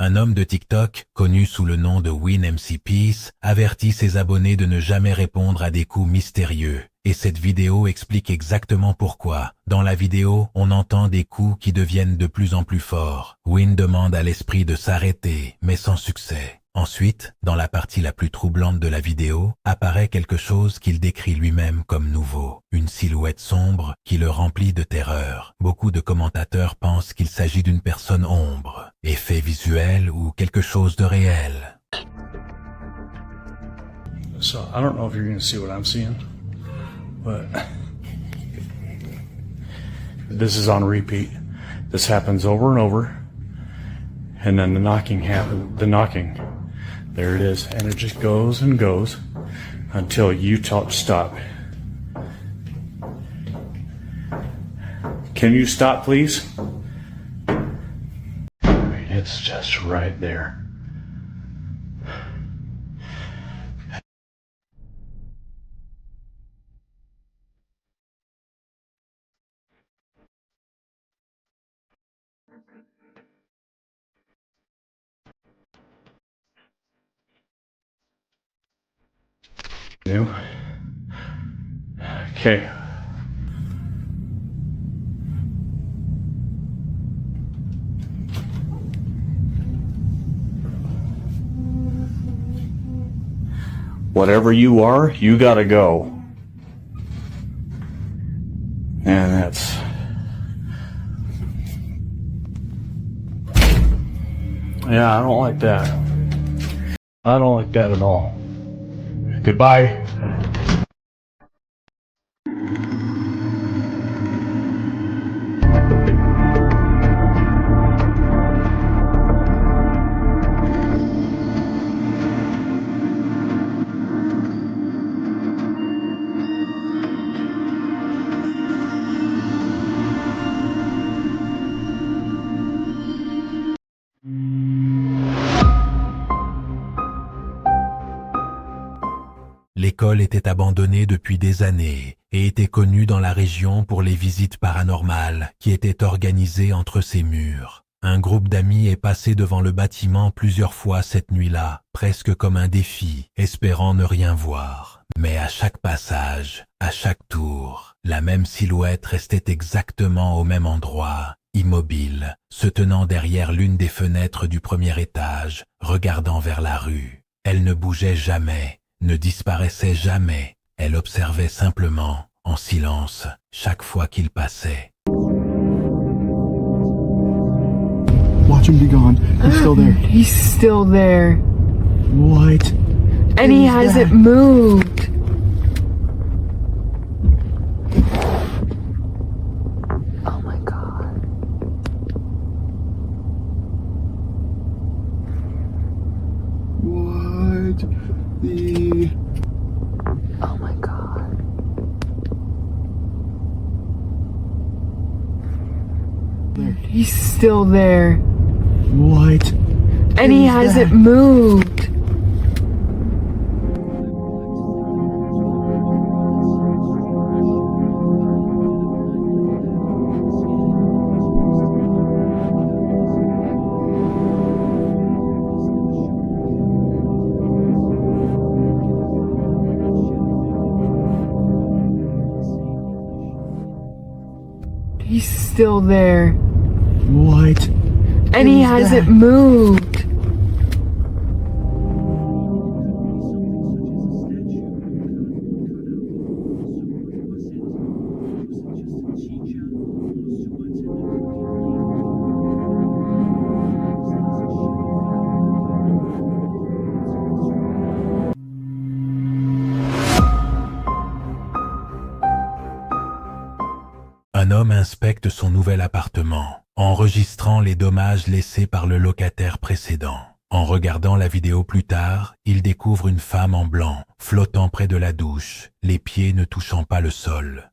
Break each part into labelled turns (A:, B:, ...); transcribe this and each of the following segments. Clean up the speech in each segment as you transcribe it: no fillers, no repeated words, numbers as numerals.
A: Un homme de TikTok, connu sous le nom de WinMCPeace, avertit ses abonnés de ne jamais répondre à des coups mystérieux. Et cette vidéo explique exactement pourquoi. Dans la vidéo, on entend des coups qui deviennent de plus en plus forts. Win demande à l'esprit de s'arrêter, mais sans succès. Ensuite, dans la partie la plus troublante de la vidéo, apparaît quelque chose qu'il décrit lui-même comme nouveau. Une silhouette sombre qui le remplit de terreur. Beaucoup de commentateurs pensent qu'il s'agit d'une personne ombre, effet visuel ou quelque chose de réel.
B: So, I don't know if you're going to see what I'm seeing, but this is on repeat. This happens over and over, and then the knocking happens. The knocking, there it is, and it just goes and goes until you stop. Can you stop, please? I mean, it's just right there. New. Okay. Whatever you are, you gotta go. And that's... Yeah, I don't like that. I don't like that at all. Goodbye.
A: L'école était abandonnée depuis des années et était connue dans la région pour les visites paranormales qui étaient organisées entre ses murs. Un groupe d'amis est passé devant le bâtiment plusieurs fois cette nuit-là, presque comme un défi, espérant ne rien voir. Mais à chaque passage, à chaque tour, la même silhouette restait exactement au même endroit, immobile, se tenant derrière l'une des fenêtres du premier étage, regardant vers la rue. Elle ne bougeait jamais, ne disparaissait jamais. Elle observait simplement, en silence, chaque fois qu'il passait.
C: Watch him be gone. He's still there.
D: He's still there.
C: What?
D: And he hasn't moved. Oh my god.
C: What the...
D: Oh my god. He's still there.
C: What?
D: And he hasn't moved. He's still there.
C: What?
D: And he hasn't moved.
A: Un homme inspecte son nouvel appartement, enregistrant les dommages laissés par le locataire précédent. En regardant la vidéo plus tard, il découvre une femme en blanc, flottant près de la douche, les pieds ne touchant pas le sol.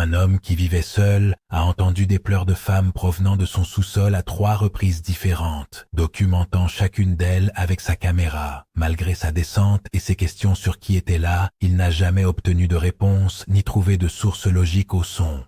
A: Un homme qui vivait seul a entendu des pleurs de femmes provenant de son sous-sol à 3 reprises différentes, documentant chacune d'elles avec sa caméra. Malgré sa descente et ses questions sur qui était là, il n'a jamais obtenu de réponse ni trouvé de source logique au son.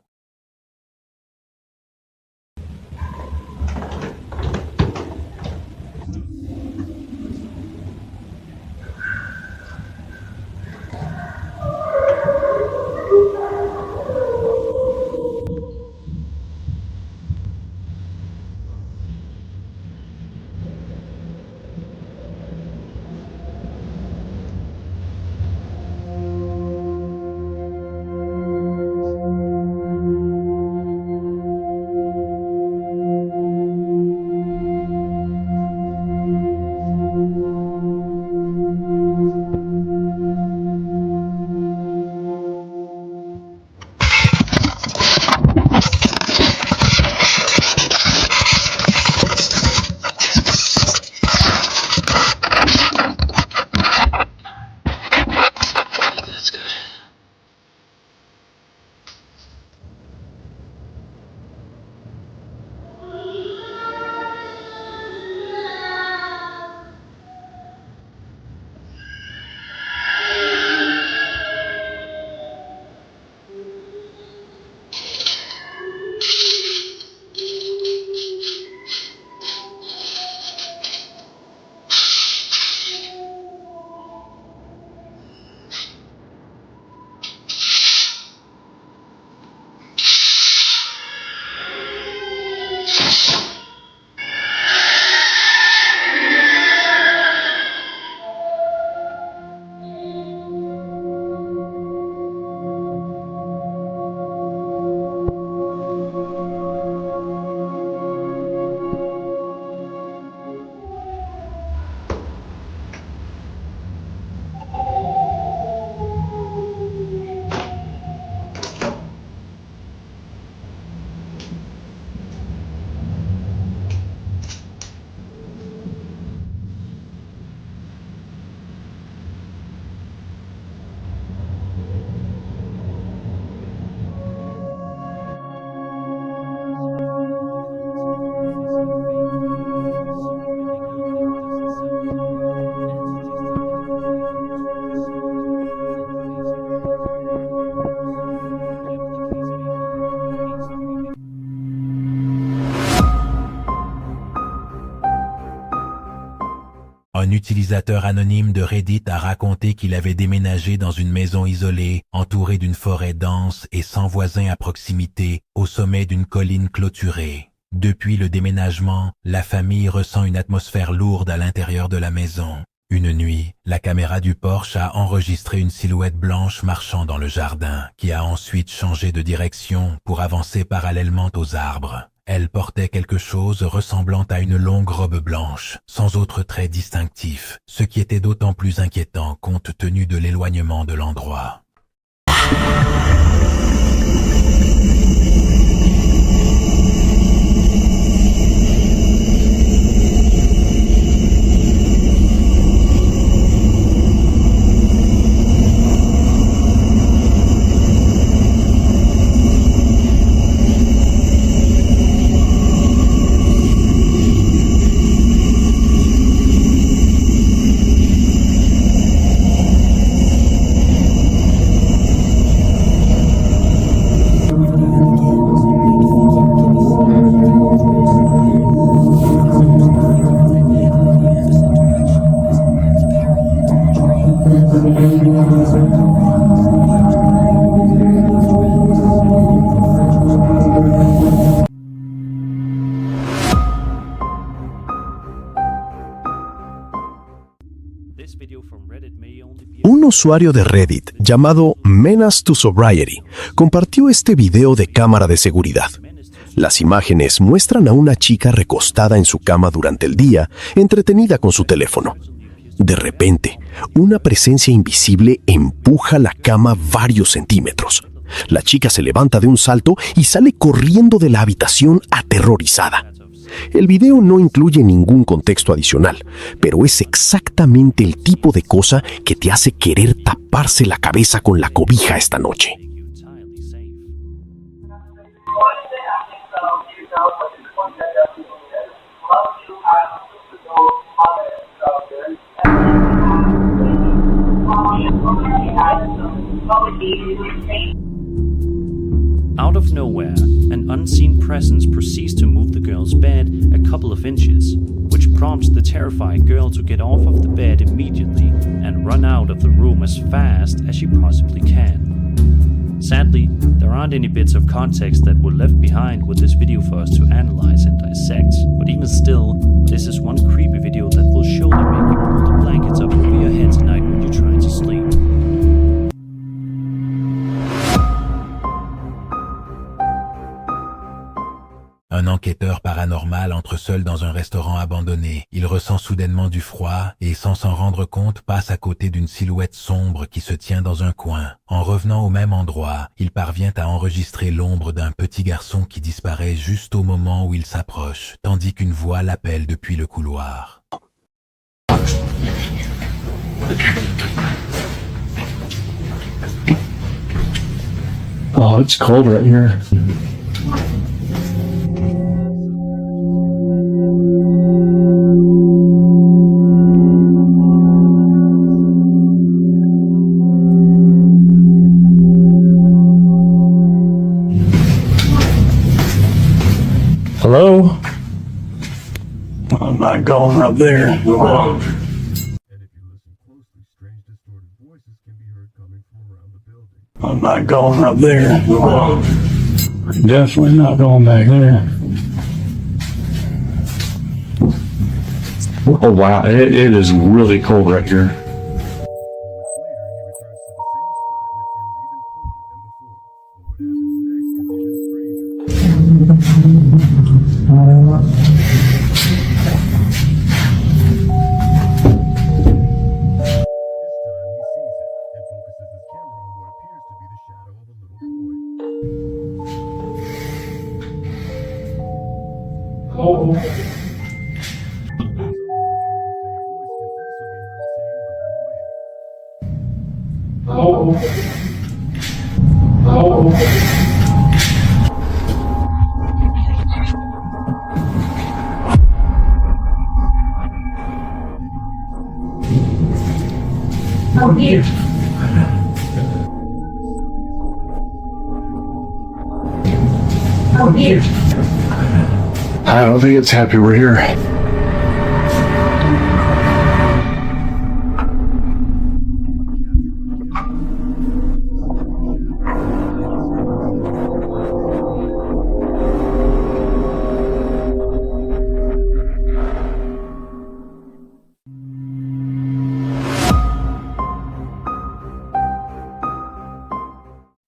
A: Un utilisateur anonyme de Reddit a raconté qu'il avait déménagé dans une maison isolée, entourée d'une forêt dense et sans voisins à proximité, au sommet d'une colline clôturée. Depuis le déménagement, la famille ressent une atmosphère lourde à l'intérieur de la maison. Une nuit, la caméra du porche a enregistré une silhouette blanche marchant dans le jardin, qui a ensuite changé de direction pour avancer parallèlement aux arbres. Elle portait quelque chose ressemblant à une longue robe blanche, sans autre trait distinctif, ce qui était d'autant plus inquiétant compte tenu de l'éloignement de l'endroit.
E: Un usuario de Reddit llamado Menace to Sobriety compartió este video de cámara de seguridad. Las imágenes muestran a una chica recostada en su cama durante el día, entretenida con su teléfono. De repente, una presencia invisible empuja la cama varios centímetros. La chica se levanta de un salto y sale corriendo de la habitación aterrorizada. El video no incluye ningún contexto adicional, pero es exactamente el tipo de cosa que te hace querer taparse la cabeza con la cobija esta noche.
F: Out of nowhere, an unseen presence proceeds to move the girl's bed a couple of inches, which prompts the terrified girl to get off of the bed immediately and run out of the room as fast as she possibly can. Sadly, there aren't any bits of context that were left behind with this video for us to analyze and dissect, but even still, this is one creepy video that will surely make you pull the blankets up over your head tonight when you're trying to sleep.
A: Un enquêteur paranormal entre seul dans un restaurant abandonné. Il ressent soudainement du froid et, sans s'en rendre compte, passe à côté d'une silhouette sombre qui se tient dans un coin. En revenant au même endroit, il parvient à enregistrer l'ombre d'un petit garçon qui disparaît juste au moment où il s'approche, tandis qu'une voix l'appelle depuis le couloir.
B: Oh, it's cold right here. Hello? I'm not going up there.
C: And if you listen closely, strange distorted voices can be heard coming from around the building.
B: I'm not going up there. Definitely not going back there. Oh wow, it is really cold right here.
C: Moments later, he returns to the same spot and it feels even colder than before. But what happens next is even stranger. This time he sees it and focuses his camera on what appears to be the shadow of a little boy.
B: I don't think it's happy we're here.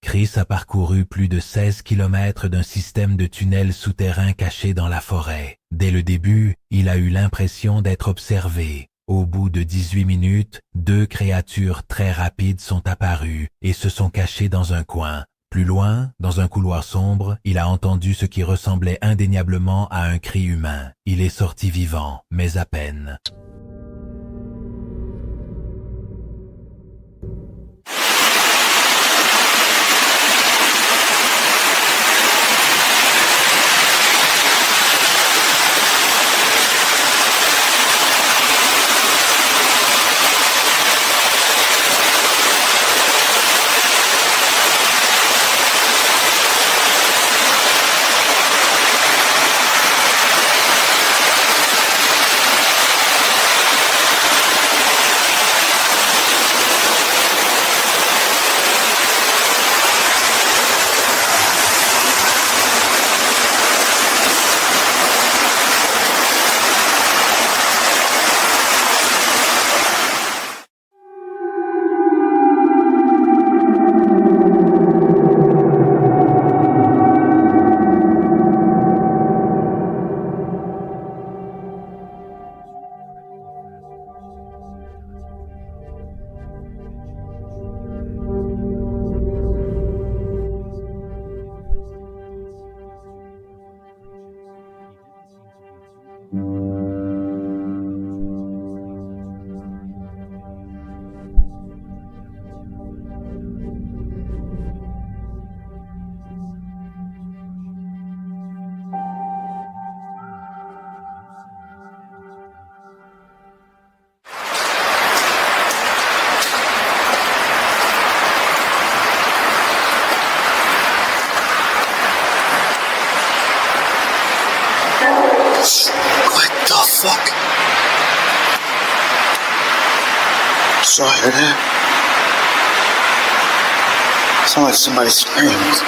A: Chris a parcouru plus de 16 kilomètres d'un système de tunnels souterrains cachés dans la forêt. Dès le début, il a eu l'impression d'être observé. Au bout de 18 minutes, 2 créatures très rapides sont apparues et se sont cachées dans un coin. Plus loin, dans un couloir sombre, il a entendu ce qui ressemblait indéniablement à un cri humain. Il est sorti vivant, mais à peine.
G: fuck? So I heard that. Sounded like somebody screamed.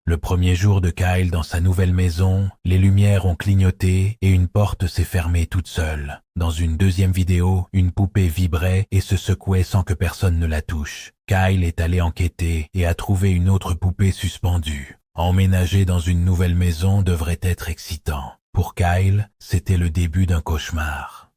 A: Le premier jour de Kyle dans sa nouvelle maison, les lumières ont clignoté et une porte s'est fermée toute seule. Dans une deuxième vidéo, une poupée vibrait et se secouait sans que personne ne la touche. Kyle est allé enquêter et a trouvé une autre poupée suspendue. Emménager dans une nouvelle maison devrait être excitant. Pour Kyle, c'était le début d'un cauchemar.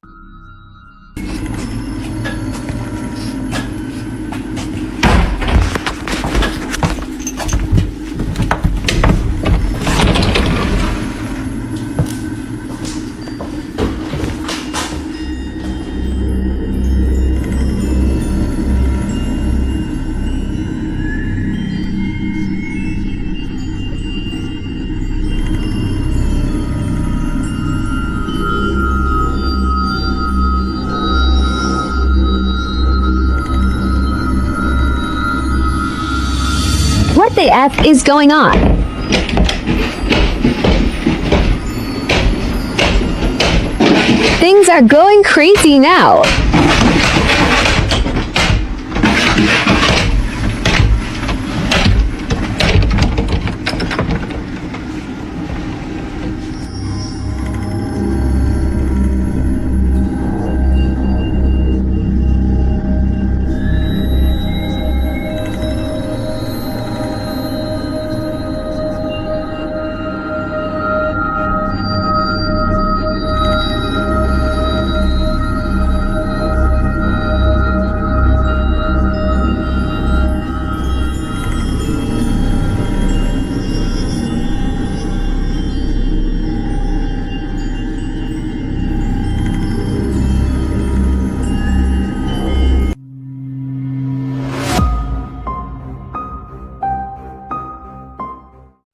H: What the F is going on? Things are going crazy now.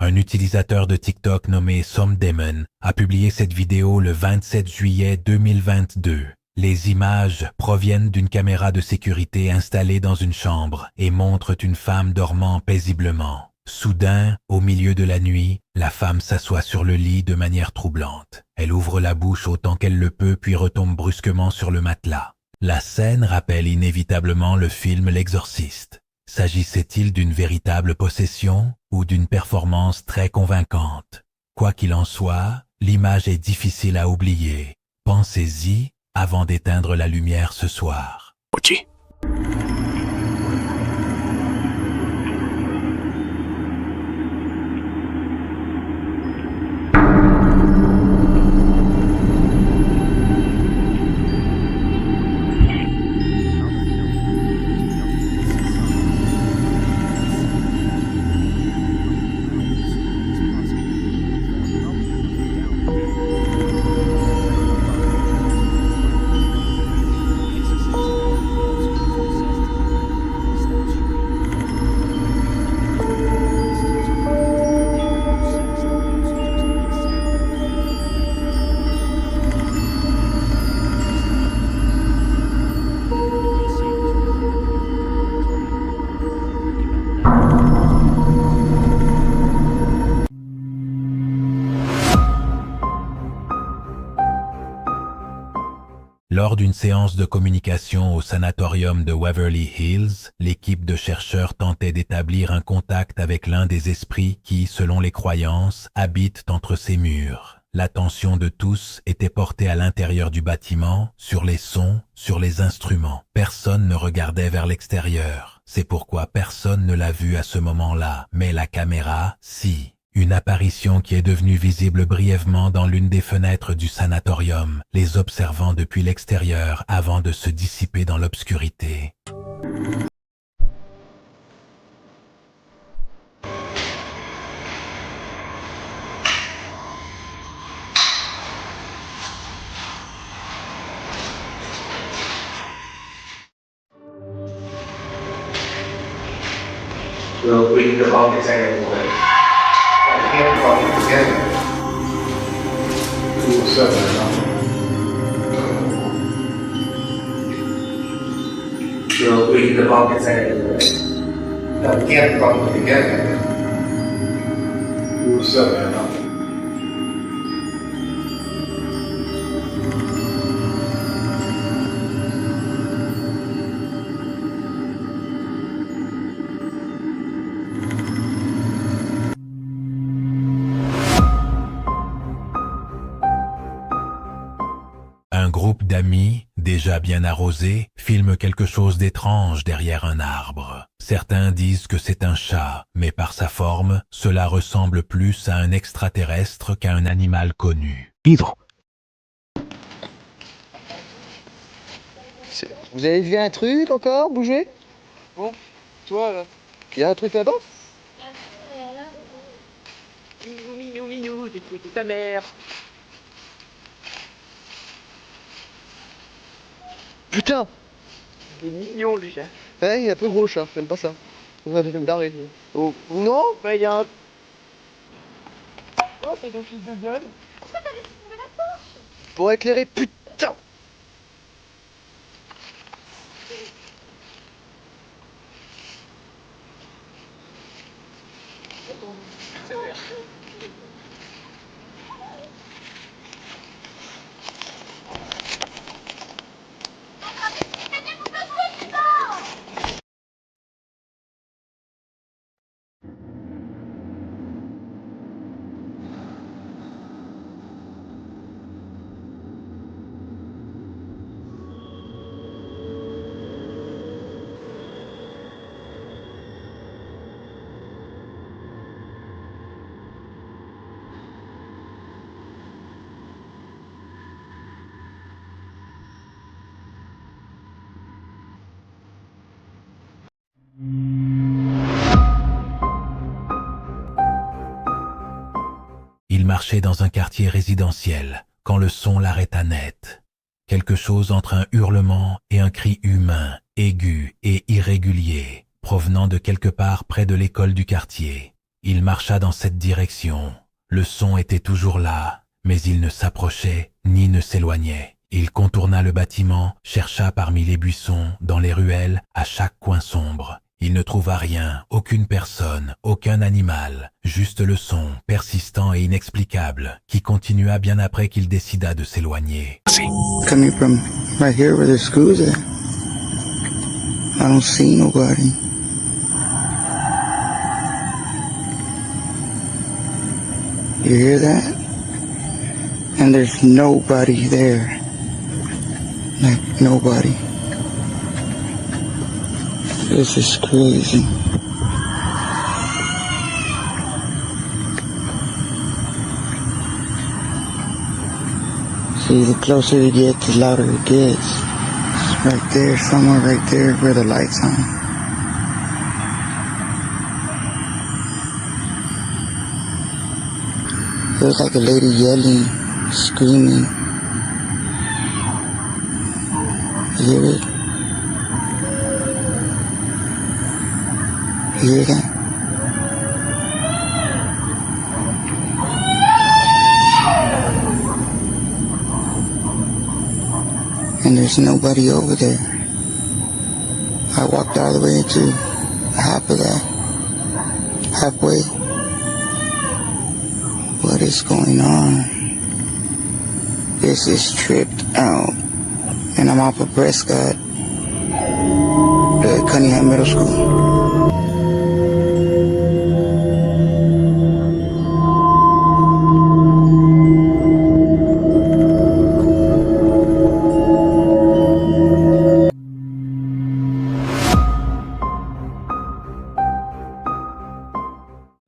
A: Un utilisateur de TikTok nommé SomeDemon a publié cette vidéo le 27 juillet 2022. Les images proviennent d'une caméra de sécurité installée dans une chambre et montrent une femme dormant paisiblement. Soudain, au milieu de la nuit, la femme s'assoit sur le lit de manière troublante. Elle ouvre la bouche autant qu'elle le peut puis retombe brusquement sur le matelas. La scène rappelle inévitablement le film L'Exorciste. S'agissait-il d'une véritable possession ou d'une performance très convaincante? Quoi qu'il en soit, l'image est difficile à oublier. Pensez-y avant d'éteindre la lumière ce soir.
E: Oye,
A: Lors d'une séance de communication au sanatorium de Waverly Hills, l'équipe de chercheurs tentait d'établir un contact avec l'un des esprits qui, selon les croyances, habitent entre ces murs. L'attention de tous était portée à l'intérieur du bâtiment, sur les sons, sur les instruments. Personne ne regardait vers l'extérieur. C'est pourquoi personne ne l'a vu à ce moment-là, mais la caméra, si. Une apparition qui est devenue visible brièvement dans l'une des fenêtres du sanatorium, les observant depuis l'extérieur avant de se dissiper dans l'obscurité.
G: We'll bring the buckets anyway. I can't bucket together.
B: Who said that?
G: We'll bring the buckets anyway. I can't bucket together.
B: Who said that?
A: Un groupe d'amis, déjà bien arrosés, filme quelque chose d'étrange derrière un arbre. Certains disent que c'est un chat, mais par sa forme, cela ressemble plus à un extraterrestre qu'à un animal connu.
I: Vous avez vu un truc encore bouger? Bon, toi là. Il y a un truc là-bas? Minou, t'écoutes ta mère. Putain! Il est mignon le chat. Ouais, il est un peu gros le chat, j'aime pas ça. On va me d'arrêt. Oh, non, bah il y a un. Oh, c'est ton fils de gueule. Pourquoi t'as laissé tomber la torche? Pour éclairer, putain!
A: Il marchait dans un quartier résidentiel, quand le son l'arrêta net. Quelque chose entre un hurlement et un cri humain, aigu et irrégulier, provenant de quelque part près de l'école du quartier. Il marcha dans cette direction. Le son était toujours là, mais il ne s'approchait ni ne s'éloignait. Il contourna le bâtiment, chercha parmi les buissons, dans les ruelles, à chaque coin sombre. Il ne trouva rien, aucune personne, aucun animal, juste le son, persistant et inexplicable, qui continua bien après qu'il décida de s'éloigner.
G: Coming from right here where the school's at. I don't see nobody. You hear that? And there's nobody there. Like nobody. This is crazy. See, the closer you get, the louder it gets. It's right there, somewhere right there where the light's on. Feels like a lady yelling, screaming. You hear it? You hear that? And there's nobody over there. I walked all the way to half of that. Halfway. What is going on? This is tripped out. And I'm off of Prescott, Cunningham Middle School.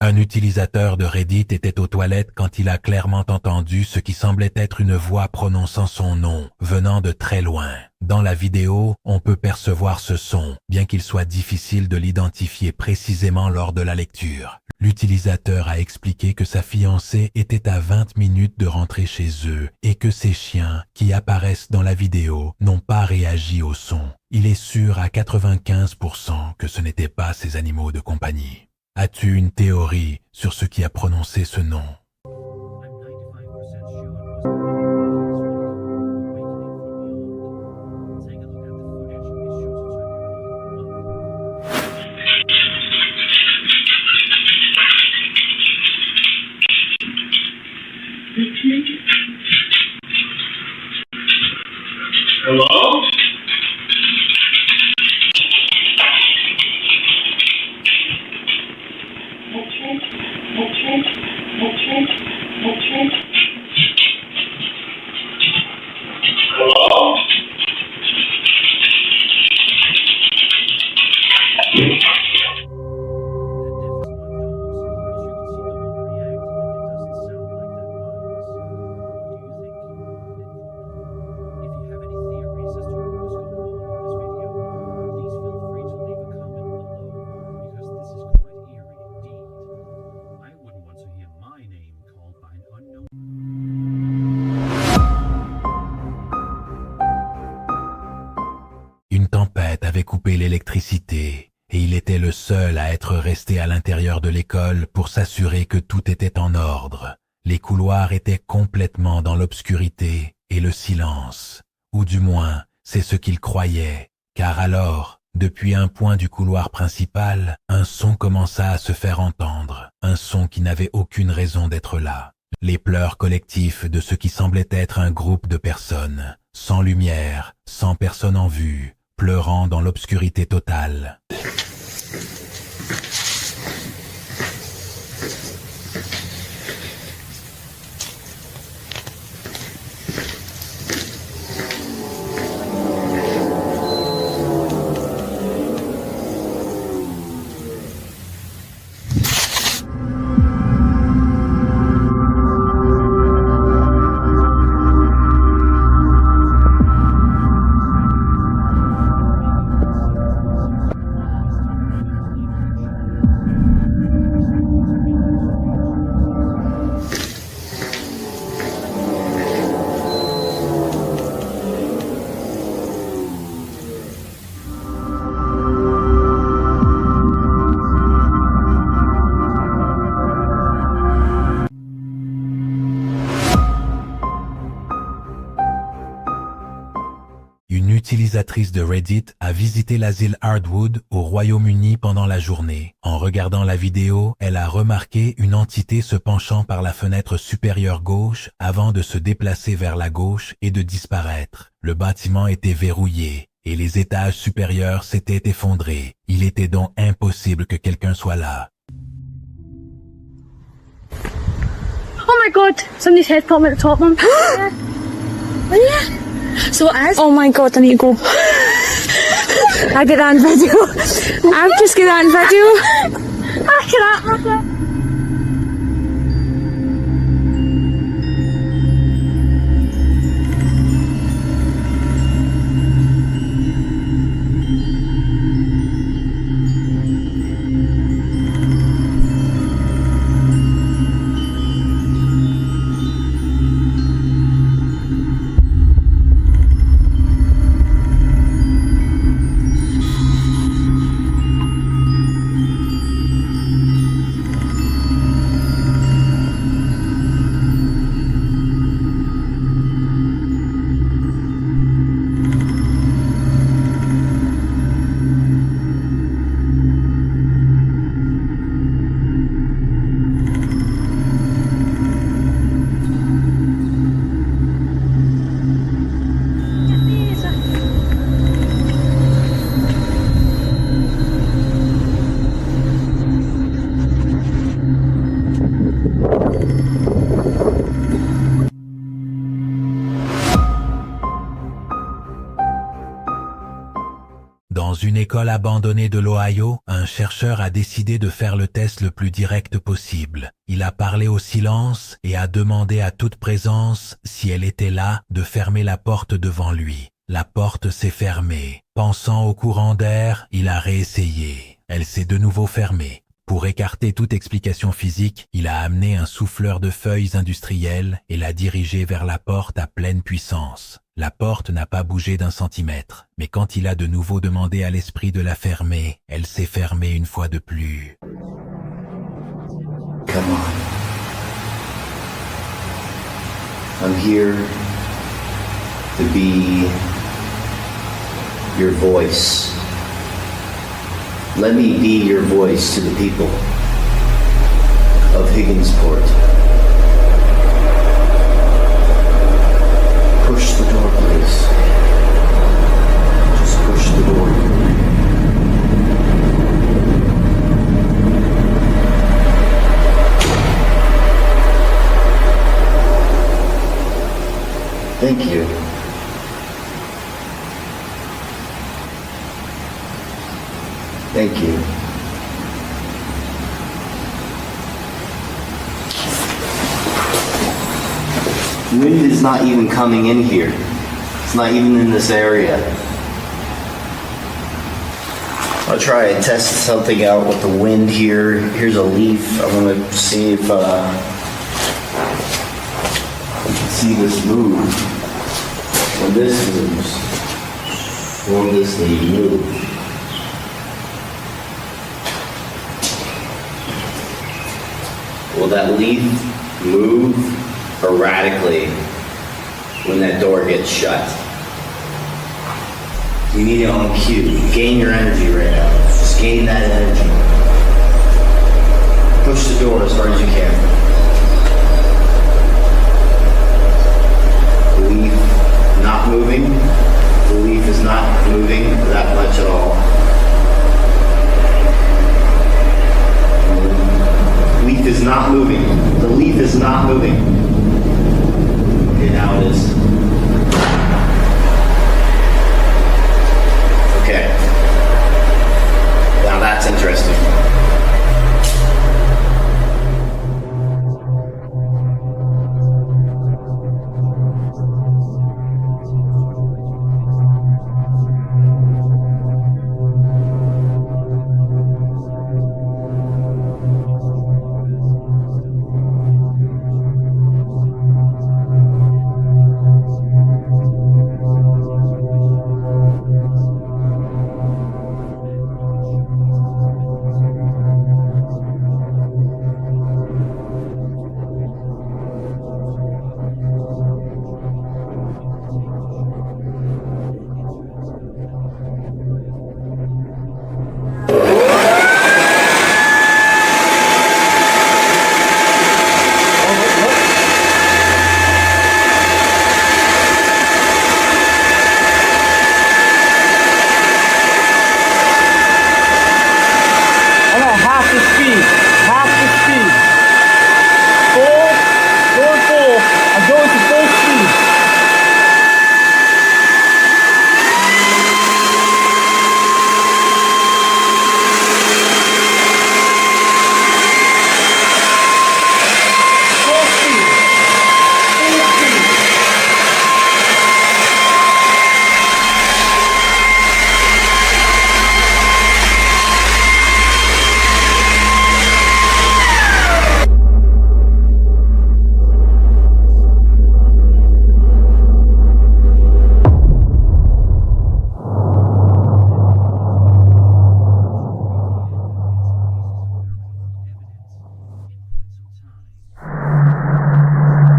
A: Un utilisateur de Reddit était aux toilettes quand il a clairement entendu ce qui semblait être une voix prononçant son nom, venant de très loin. Dans la vidéo, on peut percevoir ce son, bien qu'il soit difficile de l'identifier précisément lors de la lecture. L'utilisateur a expliqué que sa fiancée était à 20 minutes de rentrer chez eux et que ses chiens, qui apparaissent dans la vidéo, n'ont pas réagi au son. Il est sûr à 95% que ce n'étaient pas ses animaux de compagnie. As-tu une théorie sur ce qui a prononcé ce nom?
B: Hello? Hello?
A: Une tempête avait coupé l'électricité et il était le seul à être resté à l'intérieur de l'école pour s'assurer que tout était en ordre. Les couloirs étaient complètement dans l'obscurité et le silence, ou du moins c'est ce qu'il croyait, car alors, depuis un point du couloir principal, un son commença à se faire entendre, un son qui n'avait aucune raison d'être là. Les pleurs collectifs de ce qui semblait être un groupe de personnes, sans lumière, sans personne en vue, pleurant dans l'obscurité totale. Une utilisatrice de Reddit a visité l'asile Hardwood au Royaume-Uni pendant la journée. En regardant la vidéo, elle a remarqué une entité se penchant par la fenêtre supérieure gauche avant de se déplacer vers la gauche et de disparaître. Le bâtiment était verrouillé et les étages supérieurs s'étaient effondrés. Il était donc impossible que quelqu'un soit là.
J: Oh my god, somebody's head popped at the top one. Yeah. So it is. Oh my god, I need to go. I get that on video. I've just got that on video. I can't.
A: école abandonnée de l'Ohio, un chercheur a décidé de faire le test le plus direct possible. Il a parlé au silence et a demandé à toute présence, si elle était là, de fermer la porte devant lui. La porte s'est fermée. Pensant au courant d'air, il a réessayé. Elle s'est de nouveau fermée. Pour écarter toute explication physique, il a amené un souffleur de feuilles industriel et l'a dirigé vers la porte à pleine puissance. La porte n'a pas bougé d'un centimètre, mais quand il a de nouveau demandé à l'esprit de la fermer, elle s'est fermée une fois de plus.
K: Come on. I'm here to be your voice. Let me be your voice to the people of Higginsport. Push the door, please. Just push the door. Thank you. Thank you. Wind is not even coming in here. It's not even in this area. I'll try and test something out with the wind here. Here's a leaf. I'm gonna see if I can see this move. When this moves, won't this leaf move? Will that leaf move erratically when that door gets shut? You need it on cue. Gain your energy right now. Just gain that energy.